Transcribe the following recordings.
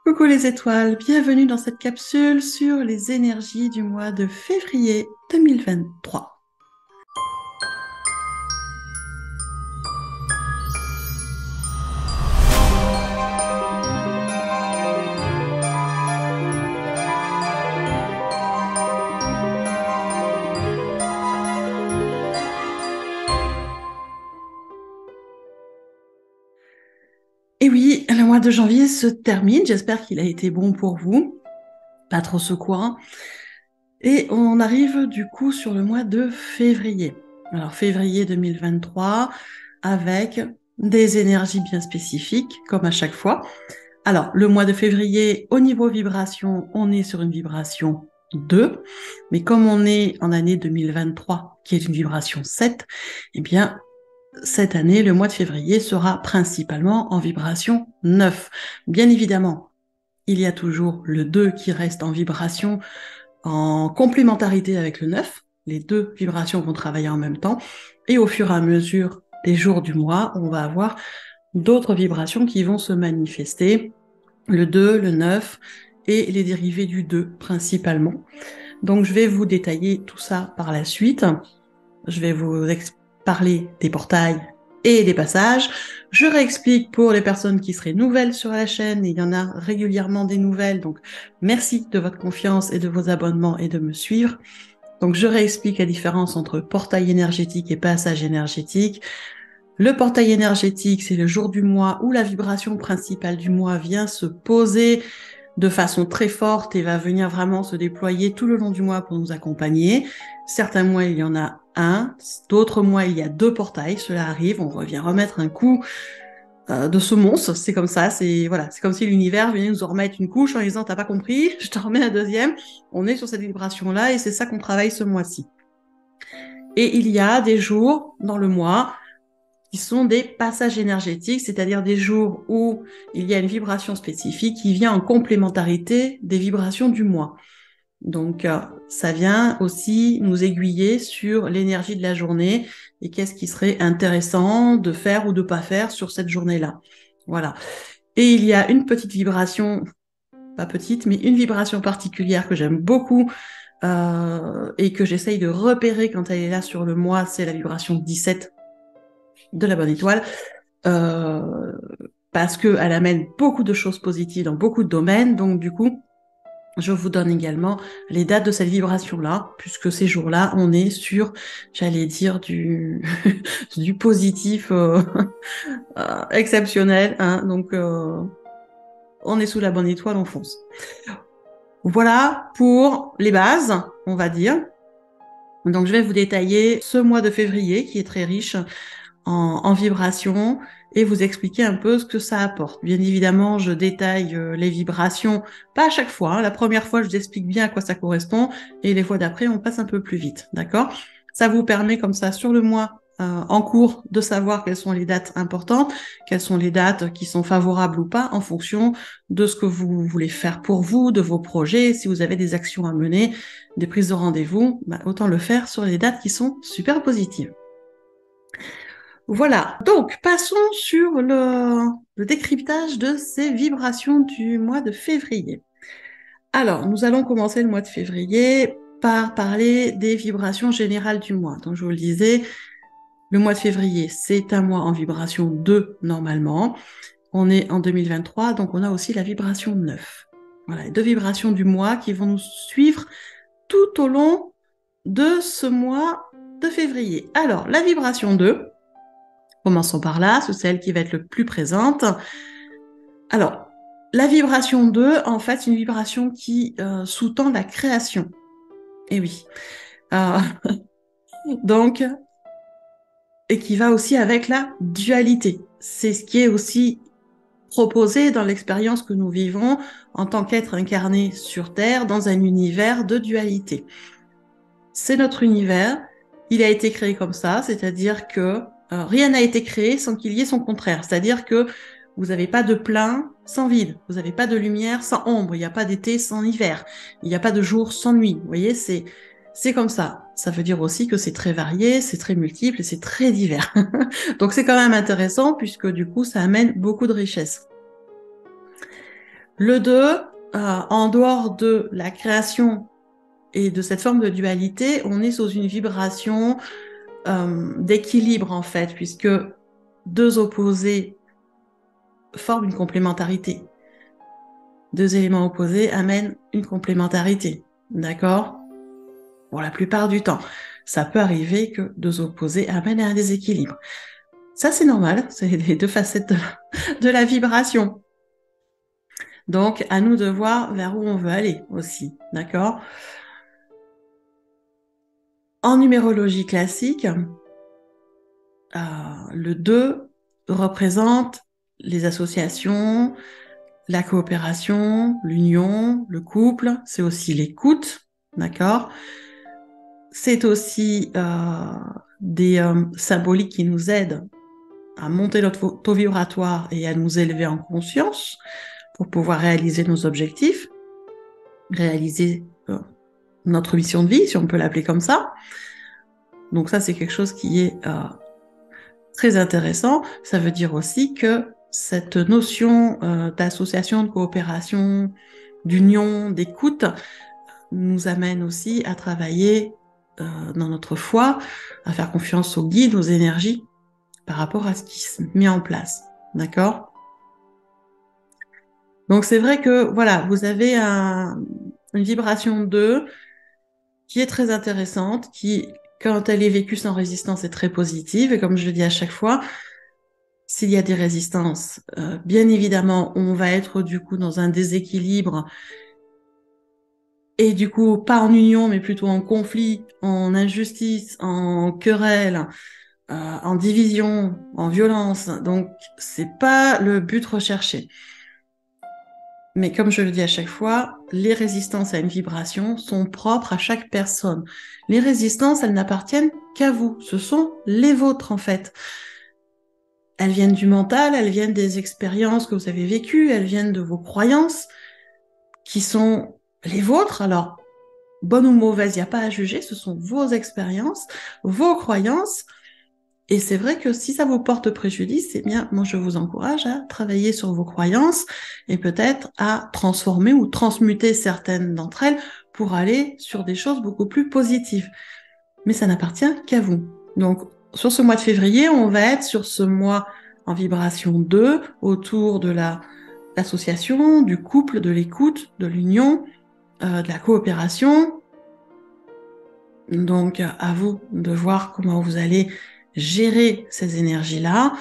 Coucou les étoiles, bienvenue dans cette capsule sur les énergies du mois de février 2023. Et oui, le mois de janvier se termine, j'espère qu'il a été bon pour vous, pas trop secouant. Et on arrive du coup sur le mois de février. Alors février 2023 avec des énergies bien spécifiques, comme à chaque fois. Alors le mois de février, au niveau vibration, on est sur une vibration 2, mais comme on est en année 2023, qui est une vibration 7, eh bien cette année, le mois de février sera principalement en vibration 9. Bien évidemment, il y a toujours le 2 qui reste en vibration en complémentarité avec le 9. Les deux vibrations vont travailler en même temps. Et au fur et à mesure des jours du mois, on va avoir d'autres vibrations qui vont se manifester. Le 2, le 9 et les dérivés du 2 principalement. Donc je vais vous détailler tout ça par la suite. Je vais vous parler des portails et des passages. Je réexplique pour les personnes qui seraient nouvelles sur la chaîne, il y en a régulièrement des nouvelles, donc merci de votre confiance et de vos abonnements et de me suivre. Donc je réexplique la différence entre portail énergétique et passage énergétique. Le portail énergétique, c'est le jour du mois où la vibration principale du mois vient se poser de façon très forte et va venir vraiment se déployer tout le long du mois pour nous accompagner. Certains mois, il y en a un, d'autres mois, il y a 2 portails, cela arrive, on revient remettre un coup de semonce, c'est comme ça, c'est voilà, c'est comme si l'univers venait nous en remettre une couche en disant t'as pas compris, je te remets un deuxième, on est sur cette vibration-là et c'est ça qu'on travaille ce mois-ci. Et il y a des jours dans le mois qui sont des passages énergétiques, c'est-à-dire des jours où il y a une vibration spécifique qui vient en complémentarité des vibrations du mois. Donc, ça vient aussi nous aiguiller sur l'énergie de la journée et qu'est-ce qui serait intéressant de faire ou de pas faire sur cette journée-là. Voilà. Et il y a une petite vibration, pas petite, mais une vibration particulière que j'aime beaucoup et que j'essaye de repérer quand elle est là sur le mois, c'est la vibration 17 de la bonne étoile, parce qu'elle amène beaucoup de choses positives dans beaucoup de domaines. Donc du coup, je vous donne également les dates de cette vibration-là, puisque ces jours-là, on est sur, j'allais dire, du, du positif exceptionnel. Hein, donc, on est sous la bonne étoile, on fonce. Voilà pour les bases, on va dire. Donc, je vais vous détailler ce mois de février, qui est très riche en vibration et vous expliquer un peu ce que ça apporte. Bien évidemment, je détaille les vibrations, pas à chaque fois. Hein. La première fois, je vous explique bien à quoi ça correspond et les fois d'après, on passe un peu plus vite. D'accord? Ça vous permet comme ça, sur le mois en cours, de savoir quelles sont les dates importantes, quelles sont les dates qui sont favorables ou pas en fonction de ce que vous voulez faire pour vous, de vos projets. Si vous avez des actions à mener, des prises de rendez-vous, bah, autant le faire sur les dates qui sont super positives. Voilà, donc passons sur le décryptage de ces vibrations du mois de février. Alors, nous allons commencer le mois de février par parler des vibrations générales du mois. Donc, je vous le disais, le mois de février, c'est un mois en vibration 2 normalement. On est en 2023, donc on a aussi la vibration 9. Voilà, les 2 vibrations du mois qui vont nous suivre tout au long de ce mois de février. Alors, la vibration 2, commençons par là, c'est celle qui va être le plus présente. Alors, la vibration 2, en fait, c'est une vibration qui sous-tend la création. Et oui. Euh, donc, et qui va aussi avec la dualité. C'est ce qui est aussi proposé dans l'expérience que nous vivons en tant qu'être incarné sur Terre dans un univers de dualité. C'est notre univers, il a été créé comme ça, c'est-à-dire que rien n'a été créé sans qu'il y ait son contraire. C'est-à-dire que vous n'avez pas de plein sans vide, vous n'avez pas de lumière sans ombre, il n'y a pas d'été sans hiver, il n'y a pas de jour sans nuit. Vous voyez, c'est comme ça. Ça veut dire aussi que c'est très varié, c'est très multiple et c'est très divers. Donc c'est quand même intéressant puisque du coup ça amène beaucoup de richesse. Le 2, en dehors de la création et de cette forme de dualité, on est sous une vibration d'équilibre en fait, puisque deux opposés forment une complémentarité. Deux éléments opposés amènent une complémentarité, d'accord? Pour la plupart du temps, ça peut arriver que deux opposés amènent à un déséquilibre. Ça, c'est normal, c'est les deux facettes de la vibration. Donc, à nous de voir vers où on veut aller aussi, d'accord? En numérologie classique, le 2 représente les associations, la coopération, l'union, le couple, c'est aussi l'écoute, d'accord? C'est aussi des symboliques qui nous aident à monter notre taux vibratoire et à nous élever en conscience pour pouvoir réaliser nos objectifs, réaliser notre mission de vie, si on peut l'appeler comme ça. Donc ça, c'est quelque chose qui est très intéressant. Ça veut dire aussi que cette notion d'association, de coopération, d'union, d'écoute, nous amène aussi à travailler dans notre foi, à faire confiance aux guides, aux énergies, par rapport à ce qui se met en place. D'accord ? Donc c'est vrai que voilà, vous avez une vibration 2 qui est très intéressante, qui, quand elle est vécue sans résistance, est très positive. Et comme je le dis à chaque fois, s'il y a des résistances, bien évidemment, on va être du coup dans un déséquilibre et du coup pas en union, mais plutôt en conflit, en injustice, en querelle, en division, en violence. Donc c'est pas le but recherché. Mais comme je le dis à chaque fois, les résistances à une vibration sont propres à chaque personne. Les résistances, elles n'appartiennent qu'à vous. Ce sont les vôtres, en fait. Elles viennent du mental, elles viennent des expériences que vous avez vécues, elles viennent de vos croyances qui sont les vôtres. Alors, bonne ou mauvaise, il n'y a pas à juger. Ce sont vos expériences, vos croyances. Et c'est vrai que si ça vous porte préjudice, eh bien, moi, je vous encourage à travailler sur vos croyances et peut-être à transformer ou transmuter certaines d'entre elles pour aller sur des choses beaucoup plus positives. Mais ça n'appartient qu'à vous. Donc, sur ce mois de février, on va être sur ce mois en vibration 2, autour de l'association, du couple, de l'écoute, de l'union, de la coopération. Donc, à vous de voir comment vous allez gérer ces énergies-là.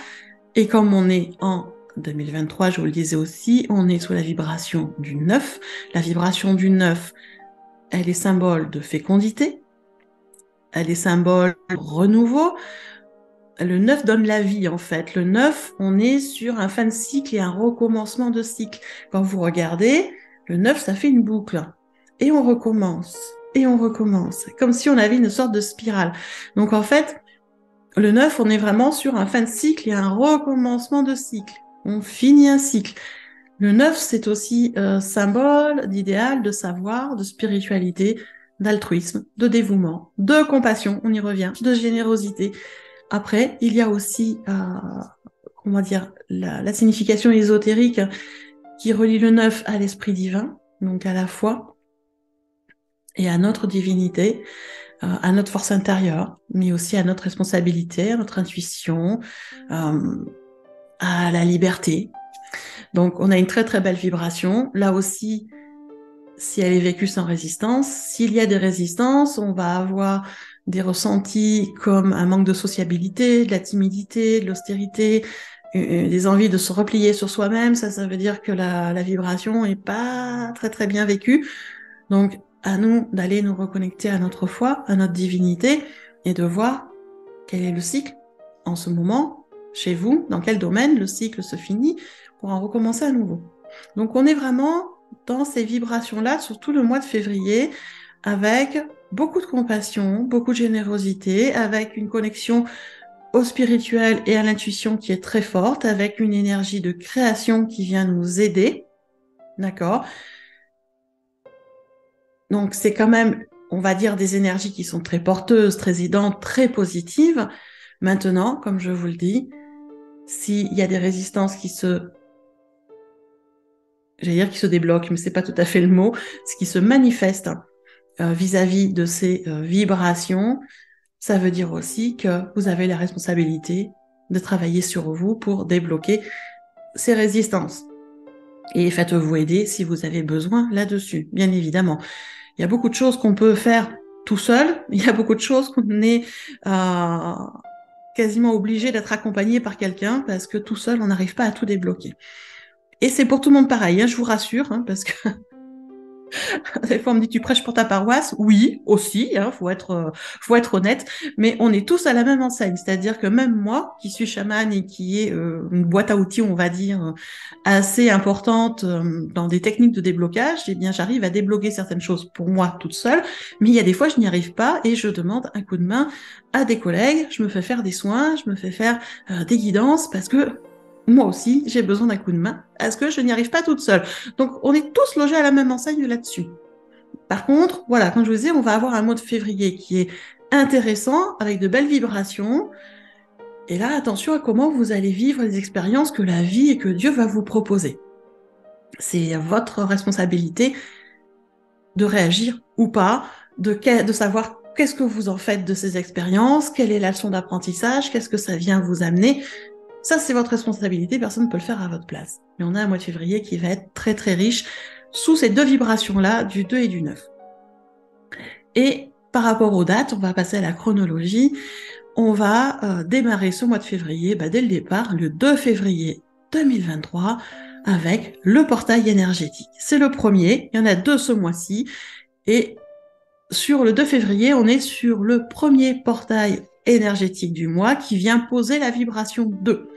Et comme on est en 2023, je vous le disais aussi, on est sous la vibration du 9. La vibration du 9, elle est symbole de fécondité, elle est symbole de renouveau. Le 9 donne la vie, en fait. Le 9, on est sur un fin de cycle et un recommencement de cycle. Quand vous regardez, le 9, ça fait une boucle. Et on recommence. Et on recommence. Comme si on avait une sorte de spirale. Donc, en fait, le 9, on est vraiment sur un fin de cycle et un recommencement de cycle. On finit un cycle. Le 9, c'est aussi symbole d'idéal, de savoir, de spiritualité, d'altruisme, de dévouement, de compassion, on y revient, de générosité. Après, il y a aussi, comment dire, la signification ésotérique qui relie le 9 à l'esprit divin, donc à la foi, et à notre divinité, à notre force intérieure, mais aussi à notre responsabilité, à notre intuition, à la liberté. Donc, on a une très très belle vibration. Là aussi, si elle est vécue sans résistance, s'il y a des résistances, on va avoir des ressentis comme un manque de sociabilité, de la timidité, de l'austérité, des envies de se replier sur soi-même. Ça veut dire que la vibration est pas très très bien vécue. Donc, à nous d'aller nous reconnecter à notre foi, à notre divinité, et de voir quel est le cycle en ce moment, chez vous, dans quel domaine le cycle se finit, pour en recommencer à nouveau. Donc on est vraiment dans ces vibrations-là, surtout le mois de février, avec beaucoup de compassion, beaucoup de générosité, avec une connexion au spirituel et à l'intuition qui est très forte, avec une énergie de création qui vient nous aider, d'accord ? Donc c'est quand même, on va dire, des énergies qui sont très porteuses, très aidantes, très positives. Maintenant, comme je vous le dis, s'il y a des résistances qui se j'allais dire qui se débloque, mais c'est pas tout à fait le mot, ce qui se manifeste vis-à-vis de ces vibrations, ça veut dire aussi que vous avez la responsabilité de travailler sur vous pour débloquer ces résistances. Et faites-vous aider si vous avez besoin là-dessus, bien évidemment. Il y a beaucoup de choses qu'on peut faire tout seul, il y a beaucoup de choses qu'on est quasiment obligé d'être accompagné par quelqu'un parce que tout seul, on n'arrive pas à tout débloquer. Et c'est pour tout le monde pareil, hein, je vous rassure, hein, parce que des fois on me dit tu prêches pour ta paroisse, oui, aussi, hein, faut être honnête, mais on est tous à la même enseigne, c'est-à-dire que même moi, qui suis chamane et qui est une boîte à outils, on va dire, assez importante dans des techniques de déblocage, eh bien j'arrive à débloquer certaines choses pour moi toute seule, mais il y a des fois je n'y arrive pas et je demande un coup de main à des collègues, je me fais faire des soins, je me fais faire des guidances parce que moi aussi, j'ai besoin d'un coup de main parce que je n'y arrive pas toute seule. Donc, on est tous logés à la même enseigne là-dessus. Par contre, voilà, comme je vous disais, on va avoir un mois de février qui est intéressant, avec de belles vibrations. Et là, attention à comment vous allez vivre les expériences que la vie et que Dieu va vous proposer. C'est votre responsabilité de réagir ou pas, de savoir qu'est-ce que vous en faites de ces expériences, quelle est la leçon d'apprentissage, qu'est-ce que ça vient vous amener. Ça, c'est votre responsabilité, personne ne peut le faire à votre place. Mais on a un mois de février qui va être très très riche sous ces deux vibrations-là, du 2 et du 9. Et par rapport aux dates, on va passer à la chronologie. On va démarrer ce mois de février, dès le départ, le 2 février 2023, avec le portail énergétique. C'est le premier, il y en a deux ce mois-ci. Et sur le 2 février, on est sur le premier portail énergétique du mois qui vient poser la vibration 2.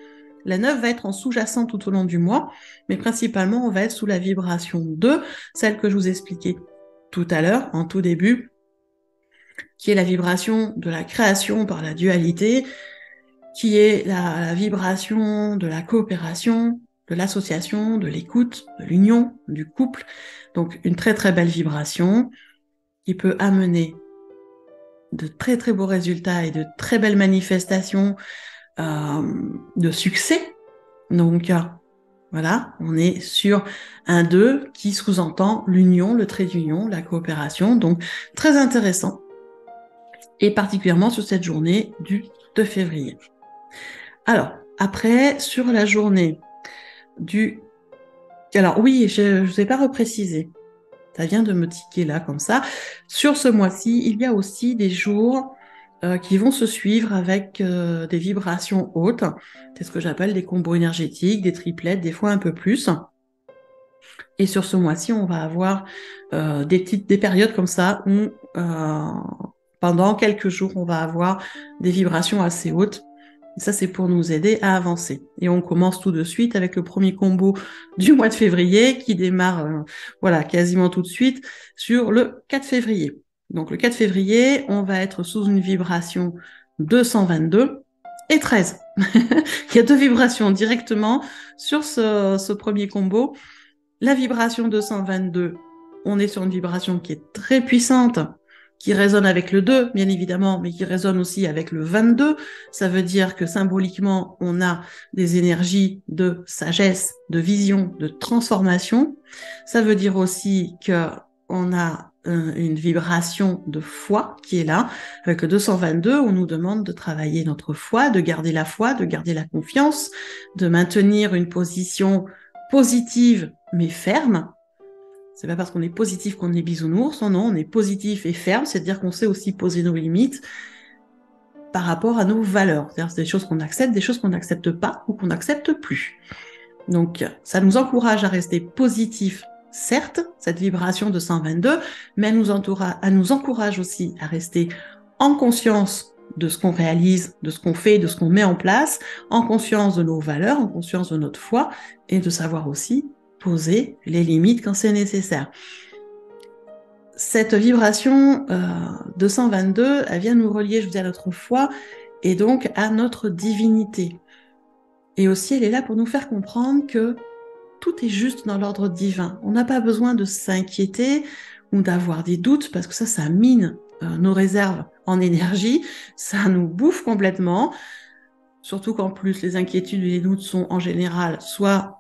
La 9 va être en sous-jacent tout au long du mois, mais principalement, on va être sous la vibration 2, celle que je vous expliquais tout à l'heure, en tout début, qui est la vibration de la création par la dualité, qui est la vibration de la coopération, de l'association, de l'écoute, de l'union, du couple. Donc, une très très belle vibration qui peut amener de très très beaux résultats et de très belles manifestations de succès. Donc, voilà, on est sur un 2 qui sous-entend l'union, le trait d'union, la coopération. Donc, très intéressant. Et particulièrement sur cette journée du 2 février. Alors, après, sur la journée du... Alors oui, je ne vous ai pas reprécisé. Ça vient de me tiquer là, comme ça. Sur ce mois-ci, il y a aussi des jours qui vont se suivre avec des vibrations hautes. C'est ce que j'appelle des combos énergétiques, des triplettes, des fois un peu plus. Et sur ce mois-ci, on va avoir des périodes comme ça où pendant quelques jours, on va avoir des vibrations assez hautes. Et ça, c'est pour nous aider à avancer. Et on commence tout de suite avec le premier combo du mois de février qui démarre quasiment tout de suite sur le 4 février. Donc le 4 février, on va être sous une vibration 222 et 13. Il y a deux vibrations directement sur ce premier combo. La vibration 222, on est sur une vibration qui est très puissante, qui résonne avec le 2, bien évidemment, mais qui résonne aussi avec le 22. Ça veut dire que symboliquement, on a des énergies de sagesse, de vision, de transformation. Ça veut dire aussi qu'on a une vibration de foi qui est là. Avec le 222, on nous demande de travailler notre foi, de garder la foi, de garder la confiance, de maintenir une position positive mais ferme. C'est pas parce qu'on est positif qu'on est bisounours, non, on est positif et ferme, c'est-à-dire qu'on sait aussi poser nos limites par rapport à nos valeurs. C'est-à-dire des choses qu'on accepte, des choses qu'on n'accepte pas ou qu'on n'accepte plus. Donc, ça nous encourage à rester positif, certes, cette vibration de 122, mais elle nous encourage aussi à rester en conscience de ce qu'on réalise, de ce qu'on fait, de ce qu'on met en place, en conscience de nos valeurs, en conscience de notre foi, et de savoir aussi poser les limites quand c'est nécessaire. Cette vibration 222, elle vient nous relier, je vous dis, à notre foi et donc à notre divinité. Et aussi, elle est là pour nous faire comprendre que tout est juste dans l'ordre divin. On n'a pas besoin de s'inquiéter ou d'avoir des doutes parce que ça mine nos réserves en énergie, ça nous bouffe complètement. Surtout qu'en plus, les inquiétudes et les doutes sont en général soit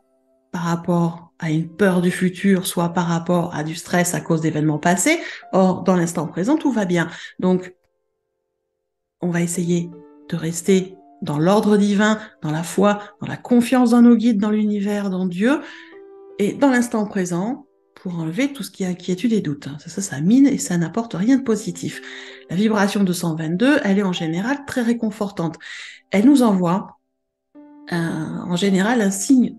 par rapport à une peur du futur, soit par rapport à du stress à cause d'événements passés. Or, dans l'instant présent, tout va bien. Donc, on va essayer de rester dans l'ordre divin, dans la foi, dans la confiance dans nos guides, dans l'univers, dans Dieu, et dans l'instant présent, pour enlever tout ce qui est inquiétude et doute. Ça mine et ça n'apporte rien de positif. La vibration 222, elle est en général très réconfortante. Elle nous envoie en général un signe.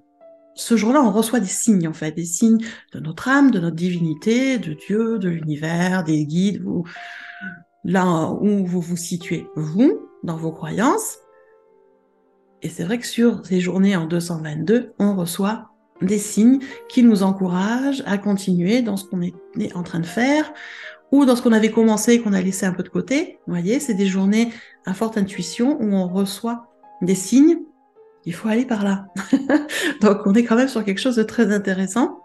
Ce jour-là, on reçoit des signes, en fait, des signes de notre âme, de notre divinité, de Dieu, de l'univers, des guides, là où vous vous situez, vous, dans vos croyances. Et c'est vrai que sur ces journées en 222, on reçoit des signes qui nous encouragent à continuer dans ce qu'on est en train de faire ou dans ce qu'on avait commencé et qu'on a laissé un peu de côté. Vous voyez, c'est des journées à forte intuition où on reçoit des signes. Il faut aller par là. Donc, on est quand même sur quelque chose de très intéressant.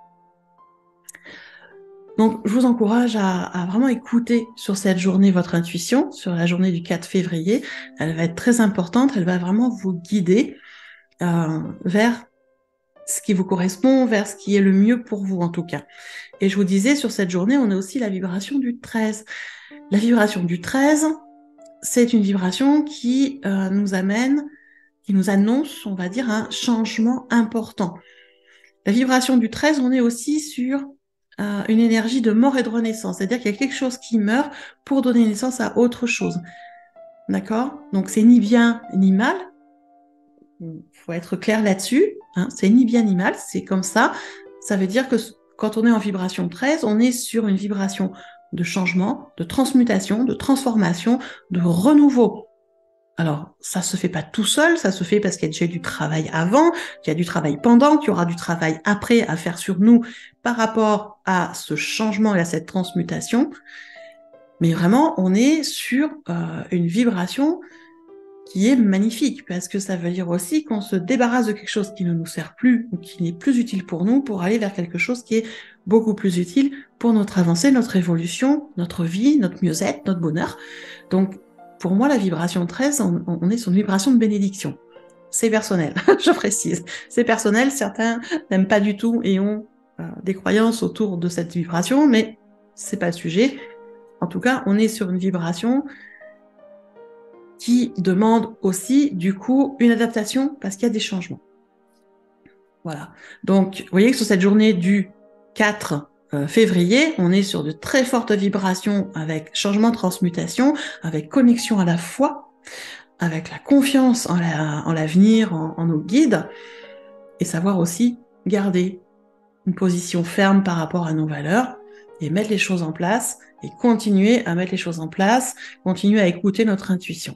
Donc, je vous encourage à vraiment écouter sur cette journée votre intuition, sur la journée du 4 février. Elle va être très importante, elle va vraiment vous guider vers ce qui vous correspond, vers ce qui est le mieux pour vous en tout cas. Et je vous disais, sur cette journée, on a aussi la vibration du 13. La vibration du 13, c'est une vibration qui nous amène, qui nous annonce, on va dire, un changement important. La vibration du 13, on est aussi sur une énergie de mort et de renaissance, c'est-à-dire qu'il y a quelque chose qui meurt pour donner naissance à autre chose. D'accord ? Donc c'est ni bien ni mal. Il faut être clair là-dessus. Hein, c'est ni bien ni mal, c'est comme ça. Ça veut dire que quand on est en vibration 13, on est sur une vibration de changement, de transmutation, de transformation, de renouveau. Alors, ça se fait pas tout seul, ça se fait parce qu'il y a déjà du travail avant, qu'il y a du travail pendant, qu'il y aura du travail après à faire sur nous par rapport à ce changement et à cette transmutation. Mais vraiment, on est sur une vibration qui est magnifique, parce que ça veut dire aussi qu'on se débarrasse de quelque chose qui ne nous sert plus ou qui n'est plus utile pour nous pour aller vers quelque chose qui est beaucoup plus utile pour notre avancée, notre évolution, notre vie, notre mieux-être, notre bonheur. Donc, pour moi, la vibration 13, on est sur une vibration de bénédiction. C'est personnel, je précise. C'est personnel, certains n'aiment pas du tout et ont des croyances autour de cette vibration, mais c'est pas le sujet. En tout cas, on est sur une vibration qui demande aussi, du coup, une adaptation parce qu'il y a des changements. Voilà. Donc, vous voyez que sur cette journée du 4 février, on est sur de très fortes vibrations avec changement, transmutation, avec connexion à la foi, avec la confiance en l'avenir, en nos guides, et savoir aussi garder une position ferme par rapport à nos valeurs et mettre les choses en place et continuer à mettre les choses en place, continuer à écouter notre intuition.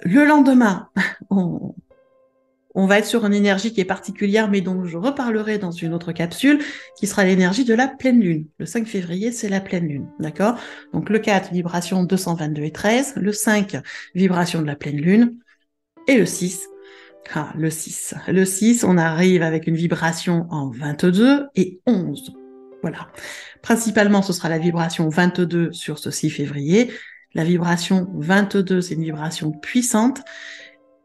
Le lendemain, on va être sur une énergie qui est particulière, mais dont je reparlerai dans une autre capsule, qui sera l'énergie de la pleine lune. Le 5 février, c'est la pleine lune, d'accord ? Donc le 4, vibration 222 et 13, le 5, vibration de la pleine lune, et le 6, le 6. Le 6, on arrive avec une vibration en 22 et 11. Voilà. Principalement, ce sera la vibration 22 sur ce 6 février. La vibration 22, c'est une vibration puissante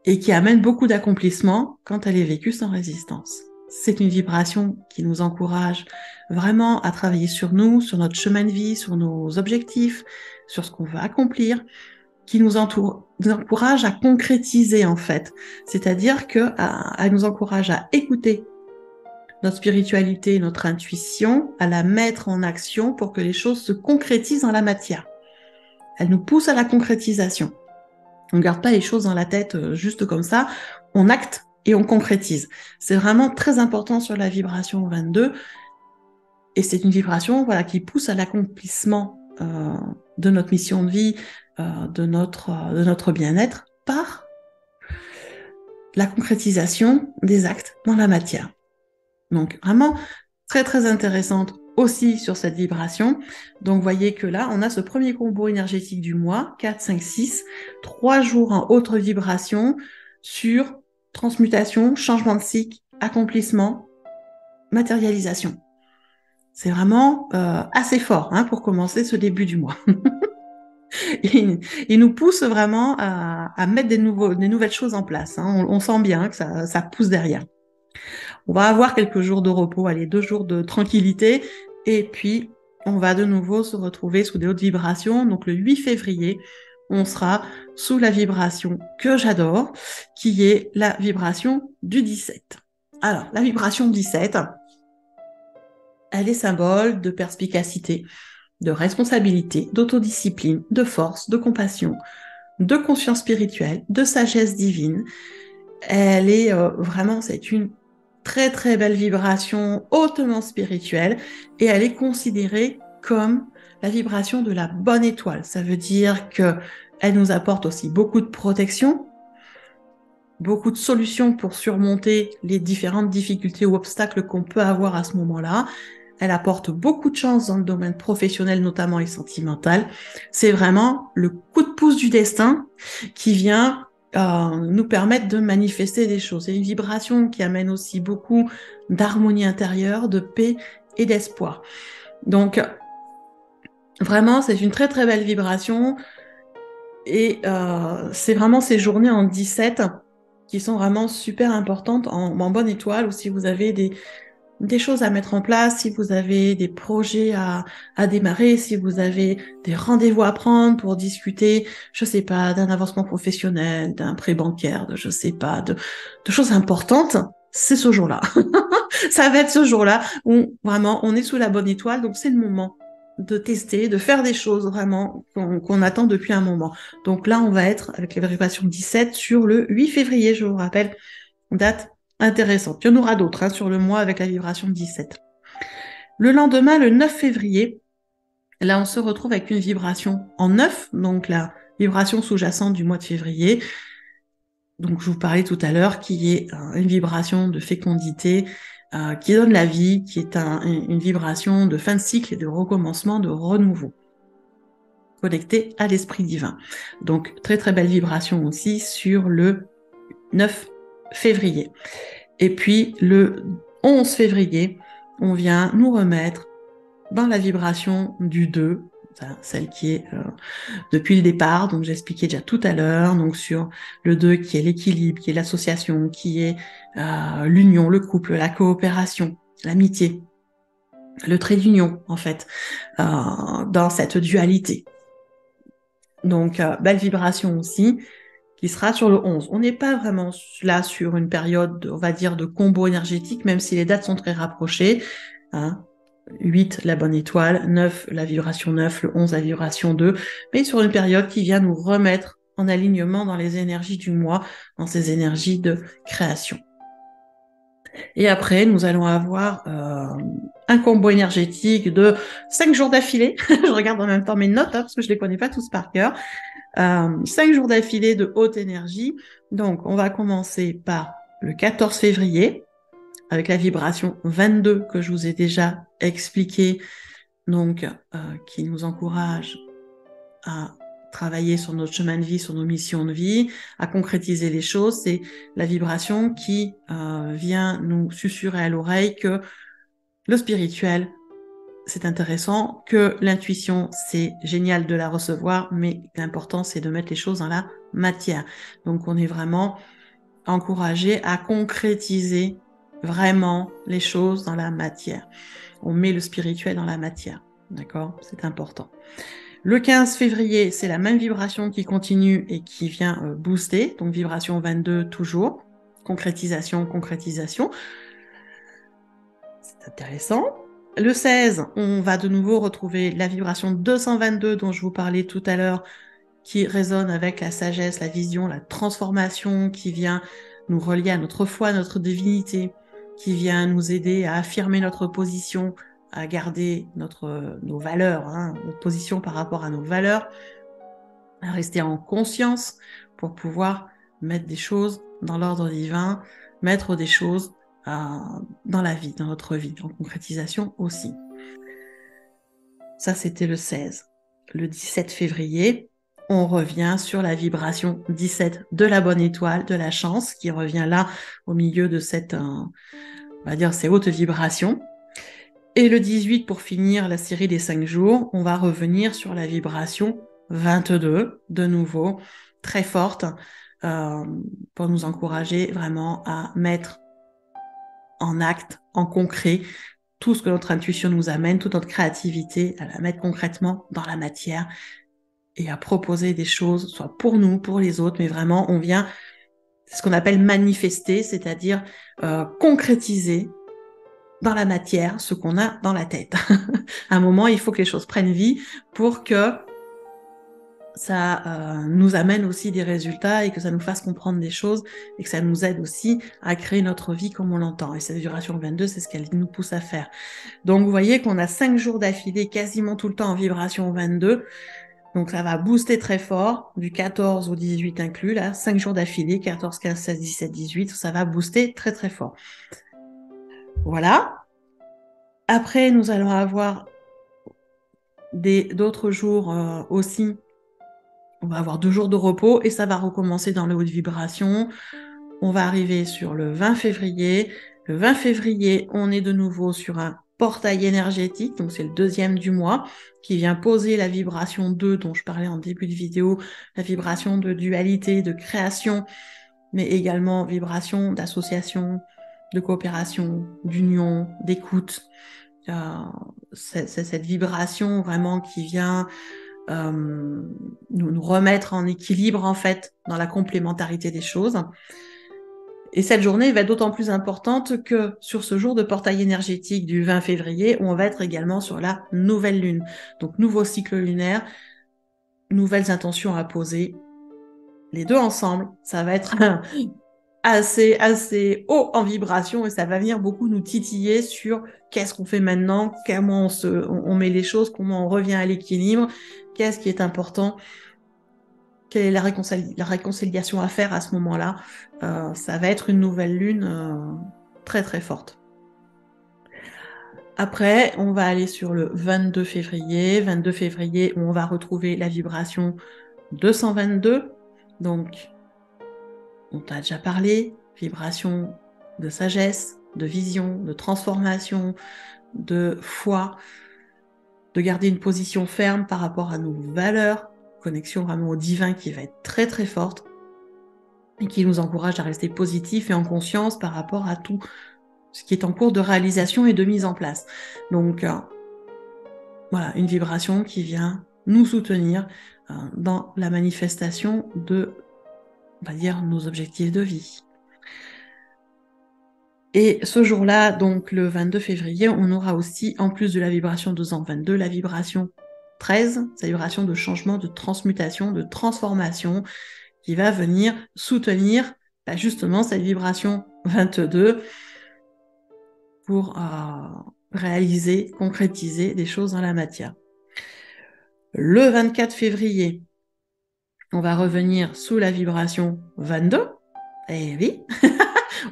et qui amène beaucoup d'accomplissement quand elle est vécue sans résistance. C'est une vibration qui nous encourage vraiment à travailler sur nous, sur notre chemin de vie, sur nos objectifs, sur ce qu'on veut accomplir, qui nous encourage à concrétiser en fait. C'est-à-dire que elle nous encourage à écouter notre spiritualité, notre intuition, à la mettre en action pour que les choses se concrétisent dans la matière. Elle nous pousse à la concrétisation. On ne garde pas les choses dans la tête juste comme ça, on acte et on concrétise. C'est vraiment très important sur la vibration 22 et c'est une vibration qui pousse à l'accomplissement de notre mission de vie, de notre bien-être par la concrétisation des actes dans la matière. Donc vraiment très très intéressante aussi sur cette vibration. Donc, vous voyez que là, on a ce premier combo énergétique du mois, 4, 5, 6, 3 jours en haute vibration sur transmutation, changement de cycle, accomplissement, matérialisation. C'est vraiment assez fort pour commencer ce début du mois. Il nous pousse vraiment à mettre des nouvelles choses en place. On sent bien que ça pousse derrière. On va avoir quelques jours de repos, allez, 2 jours de tranquillité, et puis on va de nouveau se retrouver sous des hautes vibrations. Donc le 8 février, on sera sous la vibration que j'adore, qui est la vibration du 17. Alors, la vibration 17, elle est symbole de perspicacité, de responsabilité, d'autodiscipline, de force, de compassion, de conscience spirituelle, de sagesse divine. Elle est vraiment, c'est une très très belle vibration hautement spirituelle et elle est considérée comme la vibration de la bonne étoile. Ça veut dire que elle nous apporte aussi beaucoup de protection, beaucoup de solutions pour surmonter les différentes difficultés ou obstacles qu'on peut avoir à ce moment-là. Elle apporte beaucoup de chance dans le domaine professionnel notamment et sentimental. C'est vraiment le coup de pouce du destin qui vient nous permettre de manifester des choses. C'est une vibration qui amène aussi beaucoup d'harmonie intérieure, de paix et d'espoir. Donc, vraiment, c'est une très très belle vibration et c'est vraiment ces journées en 17 qui sont vraiment super importantes en bonne étoile, ou si vous avez des choses à mettre en place, si vous avez des projets à démarrer, si vous avez des rendez-vous à prendre pour discuter, je sais pas, d'un avancement professionnel, d'un prêt bancaire, de je sais pas, de choses importantes, c'est ce jour-là. Ça va être ce jour-là où vraiment on est sous la bonne étoile, donc c'est le moment de tester, de faire des choses vraiment qu'on attend depuis un moment. Donc là, on va être avec les vérifications 17 sur le 8 février, je vous rappelle, date intéressante. Il y en aura d'autres sur le mois avec la vibration 17. Le lendemain, le 9 février, là, on se retrouve avec une vibration en 9, donc la vibration sous-jacente du mois de février. Donc, je vous parlais tout à l'heure, qui est une vibration de fécondité, qui donne la vie, qui est une vibration de fin de cycle et de recommencement, de renouveau, connecté à l'esprit divin. Donc, très très belle vibration aussi sur le 9 février. Et puis, le 11 février, on vient nous remettre dans la vibration du 2, celle qui est depuis le départ, donc j'expliquais déjà tout à l'heure, donc sur le 2 qui est l'équilibre, qui est l'association, qui est l'union, le couple, la coopération, l'amitié, le trait d'union en fait, dans cette dualité. Donc belle vibration aussi, qui sera sur le 11. On n'est pas vraiment là sur une période, on va dire, de combo énergétique, même si les dates sont très rapprochées. 8, la bonne étoile, 9, la vibration 9, le 11, la vibration 2, mais sur une période qui vient nous remettre en alignement dans les énergies du mois, dans ces énergies de création. Et après, nous allons avoir un combo énergétique de 5 jours d'affilée. Je regarde en même temps mes notes, parce que je les connais pas tous par cœur. 5 jours d'affilée de haute énergie. Donc, on va commencer par le 14 février, avec la vibration 22 que je vous ai déjà expliqué, donc qui nous encourage à travailler sur notre chemin de vie, sur nos missions de vie, à concrétiser les choses. C'est la vibration qui vient nous susurrer à l'oreille que le spirituel, c'est intéressant, que l'intuition, c'est génial de la recevoir, mais l'important, c'est de mettre les choses dans la matière. Donc, on est vraiment encouragé à concrétiser vraiment les choses dans la matière. On met le spirituel dans la matière, d'accord? C'est important. Le 15 février, c'est la même vibration qui continue et qui vient booster, donc vibration 22 toujours, concrétisation, concrétisation. C'est intéressant. Le 16, on va de nouveau retrouver la vibration 222 dont je vous parlais tout à l'heure, qui résonne avec la sagesse, la vision, la transformation, qui vient nous relier à notre foi, à notre divinité, qui vient nous aider à affirmer notre position, à garder nos valeurs, notre position par rapport à nos valeurs, à rester en conscience pour pouvoir mettre des choses dans l'ordre divin, mettre des choses dans la vie, dans notre vie, en concrétisation aussi. Ça, c'était le 16. Le 17 février, on revient sur la vibration 17 de la bonne étoile, de la chance, qui revient là au milieu de cette, on va dire, ces hautes vibrations. Et le 18, pour finir la série des 5 jours, on va revenir sur la vibration 22, de nouveau, très forte, pour nous encourager vraiment à mettre en acte, en concret, tout ce que notre intuition nous amène, toute notre créativité, à la mettre concrètement dans la matière et à proposer des choses, soit pour nous, pour les autres, mais vraiment, on vient, c'est ce qu'on appelle manifester, c'est-à-dire concrétiser dans la matière ce qu'on a dans la tête. À un moment, il faut que les choses prennent vie pour que ça nous amène aussi des résultats et que ça nous fasse comprendre des choses et que ça nous aide aussi à créer notre vie comme on l'entend. Et cette vibration 22, c'est ce qu'elle nous pousse à faire. Donc, vous voyez qu'on a 5 jours d'affilée quasiment tout le temps en vibration 22. Donc, ça va booster très fort, du 14 au 18 inclus, là, 5 jours d'affilée, 14, 15, 16, 17, 18, ça va booster très très fort. Voilà. Après, nous allons avoir d'autres jours aussi. On va avoir 2 jours de repos et ça va recommencer dans le haut de vibration. On va arriver sur le 20 février. Le 20 février, on est de nouveau sur un portail énergétique, donc c'est le 2e du mois, qui vient poser la vibration 2 dont je parlais en début de vidéo, la vibration de dualité, de création, mais également vibration d'association, de coopération, d'union, d'écoute. C'est cette vibration vraiment qui vient nous remettre en équilibre en fait dans la complémentarité des choses. Et cette journée va être d'autant plus importante que sur ce jour de portail énergétique du 20 février, on va être également sur la nouvelle lune. Donc nouveau cycle lunaire, nouvelles intentions à poser. Les deux ensemble, ça va être assez haut en vibration et ça va venir beaucoup nous titiller sur qu'est-ce qu'on fait maintenant, comment on met les choses, comment on revient à l'équilibre, qu'est-ce qui est important, quelle est la réconciliation à faire à ce moment-là. Ça va être une nouvelle lune très très forte. Après, on va aller sur le 22 février. 22 février, où on va retrouver la vibration 222. Donc, on t'a déjà parlé, vibration de sagesse, de vision, de transformation, de foi, de garder une position ferme par rapport à nos valeurs, connexion vraiment au divin qui va être très très forte et qui nous encourage à rester positifs et en conscience par rapport à tout ce qui est en cours de réalisation et de mise en place. Donc, voilà, une vibration qui vient nous soutenir dans la manifestation de, on va dire, nos objectifs de vie. Et ce jour-là, donc le 22 février, on aura aussi, en plus de la vibration 222, la vibration 13, sa vibration de changement, de transmutation, de transformation, qui va venir soutenir justement cette vibration 22 pour réaliser, concrétiser des choses dans la matière. Le 24 février, on va revenir sous la vibration 22. Et oui,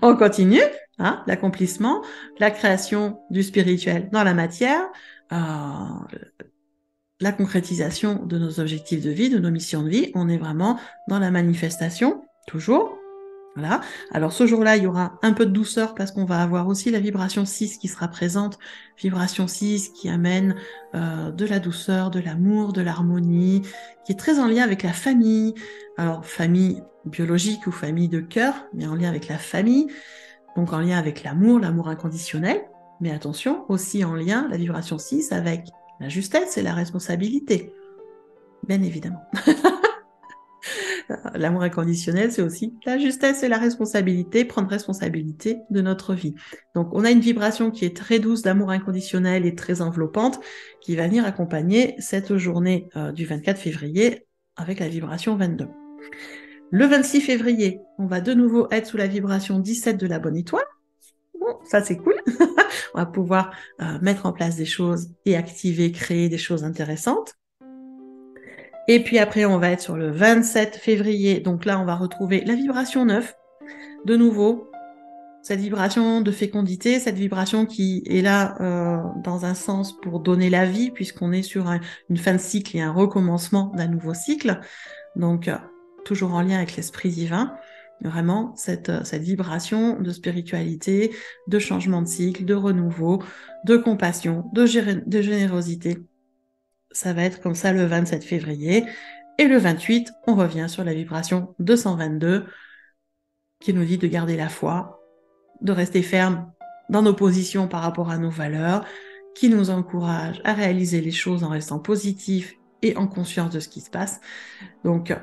on continue, hein, l'accomplissement, la création du spirituel dans la matière, la concrétisation de nos objectifs de vie, de nos missions de vie. On est vraiment dans la manifestation, toujours. Voilà. Alors ce jour-là, il y aura un peu de douceur parce qu'on va avoir aussi la vibration 6 qui sera présente. Vibration 6 qui amène de la douceur, de l'amour, de l'harmonie, qui est très en lien avec la famille. Alors famille biologique ou famille de cœur, mais en lien avec la famille, donc en lien avec l'amour, l'amour inconditionnel. Mais attention, aussi en lien, la vibration 6 avec la justesse et la responsabilité. Bien évidemment. L'amour inconditionnel, c'est aussi la justesse et la responsabilité, prendre responsabilité de notre vie. Donc, on a une vibration qui est très douce d'amour inconditionnel et très enveloppante, qui va venir accompagner cette journée du 24 février avec la vibration 22. Le 26 février, on va de nouveau être sous la vibration 17 de la bonne étoile. Bon, ça, c'est cool. On va pouvoir mettre en place des choses et activer, créer des choses intéressantes. Et puis après, on va être sur le 27 février. Donc là, on va retrouver la vibration 9. De nouveau, cette vibration de fécondité, cette vibration qui est là dans un sens pour donner la vie, puisqu'on est sur une fin de cycle et un recommencement d'un nouveau cycle. Donc, toujours en lien avec l'esprit divin. Vraiment, cette vibration de spiritualité, de changement de cycle, de renouveau, de compassion, de générosité. Ça va être comme ça le 27 février. Et le 28, on revient sur la vibration 222 qui nous dit de garder la foi, de rester ferme dans nos positions par rapport à nos valeurs, qui nous encourage à réaliser les choses en restant positif et en conscience de ce qui se passe. Donc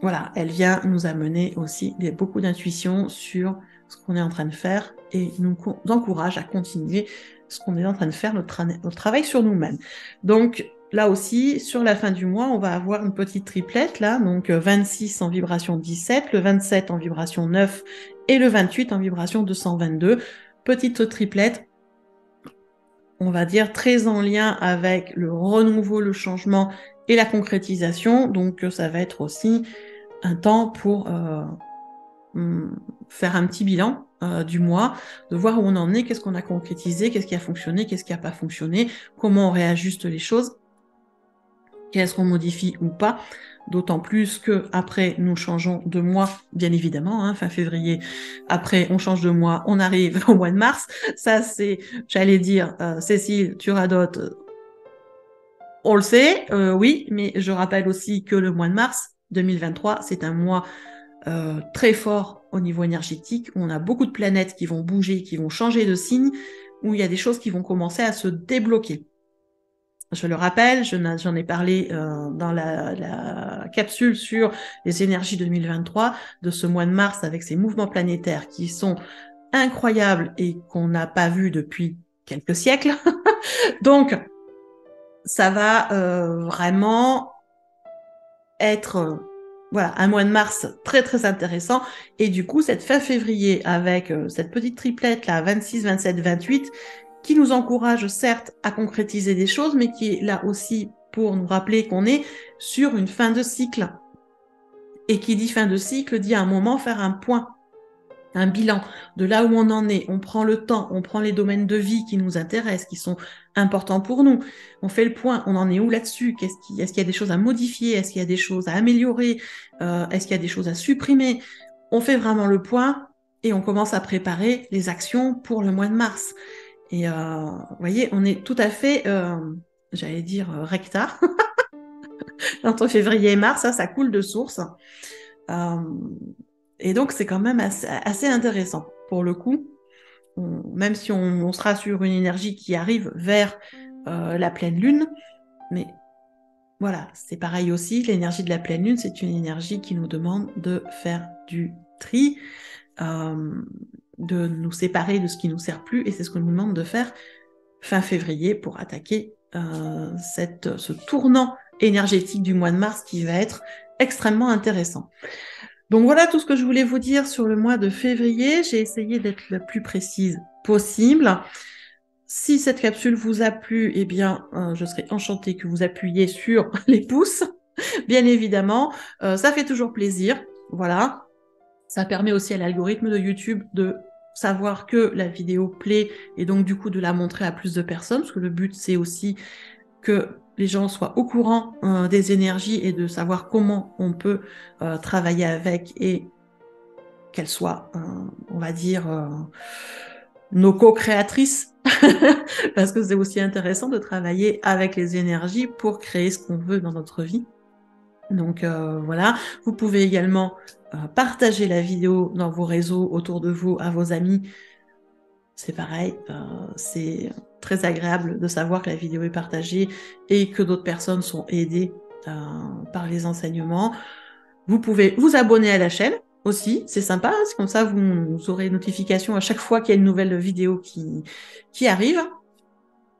voilà, elle vient nous amener aussi beaucoup d'intuition sur ce qu'on est en train de faire et nous encourage à continuer ce qu'on est en train de faire, notre travail sur nous-mêmes. Donc là aussi, sur la fin du mois, on va avoir une petite triplette, là, donc 26 en vibration 17, le 27 en vibration 9 et le 28 en vibration 222. Petite triplette, on va dire très en lien avec le renouveau, le changement et la concrétisation. Donc ça va être aussi un temps pour faire un petit bilan du mois, de voir où on en est, qu'est-ce qu'on a concrétisé, qu'est-ce qui a fonctionné, qu'est-ce qui n'a pas fonctionné, comment on réajuste les choses, qu'est-ce qu'on modifie ou pas. D'autant plus que après nous changeons de mois, bien évidemment, hein, fin février. Après, on change de mois, on arrive au mois de mars. Ça, c'est, j'allais dire, Cécile, tu radotes. On le sait, oui, mais je rappelle aussi que le mois de mars 2023, c'est un mois très fort au niveau énergétique, où on a beaucoup de planètes qui vont bouger, qui vont changer de signe, où il y a des choses qui vont commencer à se débloquer. Je le rappelle, j'en ai parlé dans la capsule sur les énergies 2023 de ce mois de mars avec ces mouvements planétaires qui sont incroyables et qu'on n'a pas vus depuis quelques siècles. Donc, ça va vraiment être voilà, un mois de mars très très intéressant. Et du coup, cette fin février avec cette petite triplette là, 26, 27, 28, qui nous encourage certes à concrétiser des choses, mais qui est là aussi pour nous rappeler qu'on est sur une fin de cycle. Et qui dit fin de cycle dit à un moment faire un point, un bilan de là où on en est. On prend le temps, on prend les domaines de vie qui nous intéressent, qui sont importants pour nous. On fait le point, on en est où là-dessus? Est-ce qu'il y a des choses à modifier? Est-ce qu'il y a des choses à améliorer? Est-ce qu'il y a des choses à supprimer? On fait vraiment le point et on commence à préparer les actions pour le mois de mars. Et vous voyez, on est tout à fait, j'allais dire, recta. Entre février et mars, ça coule de source. Et donc, c'est quand même assez intéressant. Pour le coup, même si on sera sur une énergie qui arrive vers la pleine lune, mais voilà, c'est pareil aussi, l'énergie de la pleine lune, c'est une énergie qui nous demande de faire du tri, de nous séparer de ce qui ne nous sert plus, et c'est ce qu'on nous demande de faire fin février pour attaquer ce tournant énergétique du mois de mars qui va être extrêmement intéressant. Donc voilà tout ce que je voulais vous dire sur le mois de février. J'ai essayé d'être la plus précise possible. Si cette capsule vous a plu, eh bien, je serais enchantée que vous appuyiez sur les pouces, bien évidemment. Ça fait toujours plaisir. Voilà. Ça permet aussi à l'algorithme de YouTube de savoir que la vidéo plaît et donc du coup de la montrer à plus de personnes, parce que le but c'est aussi que les gens soient au courant des énergies et de savoir comment on peut travailler avec et qu'elles soient, on va dire, nos co-créatrices, parce que c'est aussi intéressant de travailler avec les énergies pour créer ce qu'on veut dans notre vie. Donc voilà, vous pouvez également partager la vidéo dans vos réseaux, autour de vous, à vos amis. C'est pareil, c'est très agréable de savoir que la vidéo est partagée et que d'autres personnes sont aidées par les enseignements. Vous pouvez vous abonner à la chaîne aussi, c'est sympa, c'est comme ça vous aurez une notification à chaque fois qu'il y a une nouvelle vidéo qui arrive.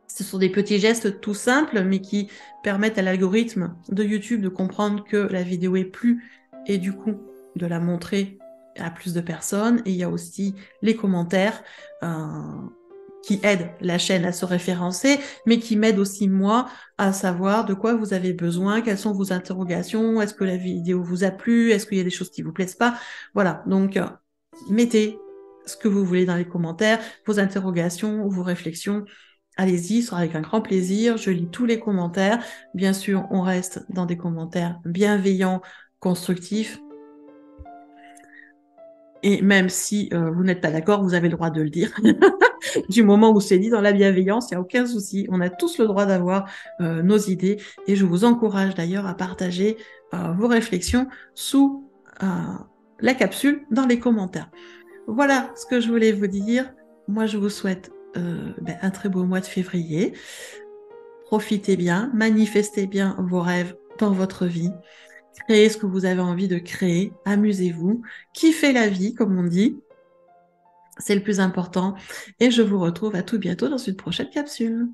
Ce sont des petits gestes tout simples, mais qui permettent à l'algorithme de YouTube de comprendre que la vidéo est plu et du coup de la montrer à plus de personnes. Et il y a aussi les commentaires qui aident la chaîne à se référencer, mais qui m'aident aussi moi à savoir de quoi vous avez besoin, quelles sont vos interrogations, est-ce que la vidéo vous a plu, est-ce qu'il y a des choses qui vous plaisent pas. Voilà, donc mettez ce que vous voulez dans les commentaires, vos interrogations, vos réflexions. Allez-y, ce sera avec un grand plaisir. Je lis tous les commentaires. Bien sûr, on reste dans des commentaires bienveillants, constructifs. Et même si vous n'êtes pas d'accord, vous avez le droit de le dire. Du moment où c'est dit dans la bienveillance, il n'y a aucun souci. On a tous le droit d'avoir nos idées. Et je vous encourage d'ailleurs à partager vos réflexions sous la capsule dans les commentaires. Voilà ce que je voulais vous dire. moi, je vous souhaite un très beau mois de février. Profitez bien, manifestez bien vos rêves dans votre vie. Créez ce que vous avez envie de créer. Amusez-vous. Kiffez la vie, comme on dit. C'est le plus important. Et je vous retrouve à tout bientôt dans une prochaine capsule.